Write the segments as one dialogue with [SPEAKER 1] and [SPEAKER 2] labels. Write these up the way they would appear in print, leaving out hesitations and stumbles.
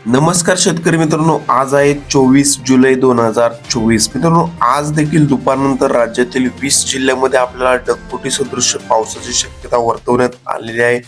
[SPEAKER 1] नमस्कार शेतकरी मित्रांनो, आज आहे 24 जुलै 2024. मित्रांनो, आज देखील दुपारनंतर राज्यातील 20 जिल्ह्यामध्ये आपल्याला ढगफुटी सदृश पावसाची शक्यता वर्तवण्यात आलेली आहे.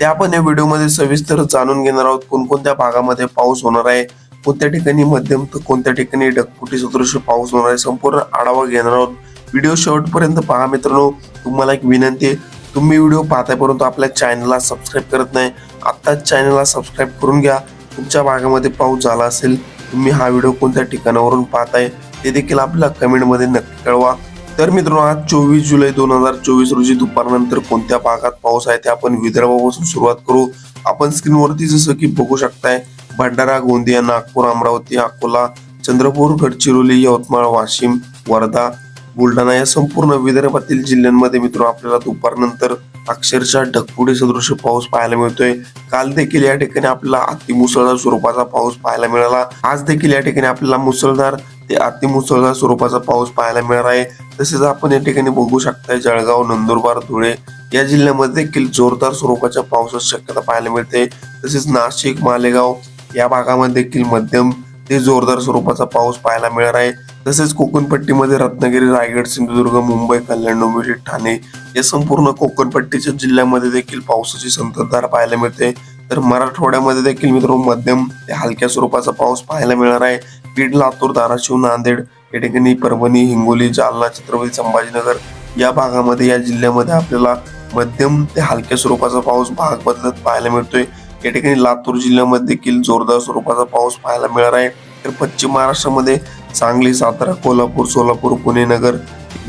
[SPEAKER 1] ते आपण या व्हिडिओमध्ये सविस्तर जाणून घेणार आहोत. कोणकोणत्या भागामध्ये पाऊस होणार आहे, कोणत्या ठिकाणी मध्यम तर कोणत्या ठिकाणी ढगफुटी सदृश पाऊस होणार आहे, संपूर्ण आढावा घेणार आहोत. व्हिडिओ शेवटपर्यंत पहा. मित्रांनो, तुम्हाला एक विनंती आहे, तुम्ही व्हिडिओ पाहताय परंतु आपल्या चॅनलला सबस्क्राईब करत नाही, आत्ताच चॅनलला सबस्क्राईब करून घ्या. तुमच्या भागामध्ये पाऊस झाला असेल, तुम्ही हा व्हिडिओ कोणत्या ठिकाणावरून पाहताय ते देखील आपल्याला कमेंटमध्ये नक्की कळवा. तर मित्रांनो, आज 24 जुलै 2024 रोजी दुपारनंतर कोणत्या भागात पाऊस आहे ते आपण विदर्भापासून सुरुवात करू. आपण स्क्रीनवरती जसं की बघू शकताय, भंडारा, गोंदिया, नागपूर, अमरावती, अकोला, चंद्रपूर, गडचिरोली, यवतमाळ, वाशिम, वर्धा, बुलढाणा या संपूर्ण विदर्भातील जिल्ह्यांमध्ये मित्रांनो आपल्याला दुपारनंतर अक्षरशः ढगफुटी सदृश पाऊस पाहायला मिळतोय. काल देखील या ठिकाणी आपल्याला अतिमुसळधार स्वरूपाचा पाऊस पाहायला मिळाला. आज देखील या ठिकाणी आपल्याला मुसळधार ते अतिमुसळधार स्वरूपाचा पाऊस पाहायला मिळणार आहे. तसेच आपण या ठिकाणी बघू शकताय, जळगाव, नंदुरबार, धुळे या जिल्ह्यामध्ये देखील जोरदार स्वरूपाच्या पावसाची शक्यता पाहायला मिळते. तसेच नाशिक, मालेगाव या भागामध्ये देखील मध्यम ते जोरदार स्वरूपाचा पाऊस पाहायला मिळणार आहे. तसेच कोकणपट्टीमध्ये रत्नागिरी, रायगड, सिंधुदुर्ग, मुंबई, कल्याण, डोंबिवली, ठाणे या संपूर्ण कोकणपट्टीच्या जिल्ह्यामध्ये देखील पावसाची संततधार पाहायला मिळते. तर मराठवाड्यामध्ये देखील मित्रांनो मध्यम ते हलक्या स्वरूपाचा पाऊस पाहायला मिळणार आहे. बीड, लातूर, धाराशिव, नांदेड या ठिकाणी, परभणी, हिंगोली, जालना, छत्रपती संभाजीनगर या भागामध्ये या जिल्ह्यामध्ये आपल्याला मध्यम ते हलक्या स्वरूपाचा पाऊस भाग बदलत पाहायला मिळतोय. या ठिकाणी लातूर जिल्ह्यामध्ये देखील जोरदार स्वरूपाचा पाऊस पाहायला मिळणार आहे. तर पश्चिम महाराष्ट्रामध्ये सांगली, सातारा, कोल्हापूर, सोलापूर, पुणे, नगर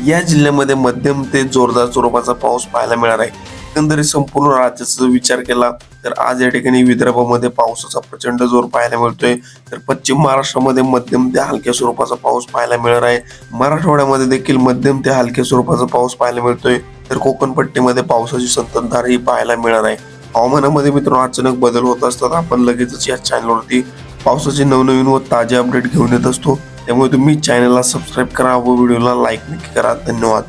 [SPEAKER 1] या जिल्ह्यामध्ये मध्यम ते जोरदार स्वरूपाचा पाऊस पाहायला मिळणार आहे. एकंदरीत संपूर्ण राज्याचा विचार केला तर आज या ठिकाणी विदर्भामध्ये पावसाचा प्रचंड जोर पाहायला मिळतोय. तर पश्चिम महाराष्ट्रामध्ये मध्यम ते हलक्या स्वरूपाचा पाऊस पाहायला मिळणार आहे. मराठवाड्यामध्ये देखील मध्यम ते हलक्या स्वरूपाचा पाऊस पाहायला मिळतोय. तर कोकणपट्टीमध्ये पावसाची संततधार ही पाहायला मिळणार आहे. हवामानामध्ये मित्रांनो अचानक बदल होत असतात. आपण लगेचच या चॅनलवरती पावसाचे नवनवीन व ताजे अपडेट घेऊन येत असतो. त्यामुळे तुम्ही चॅनलला सबस्क्राईब करा व व्हिडिओला लाईक नक्की करा. धन्यवाद.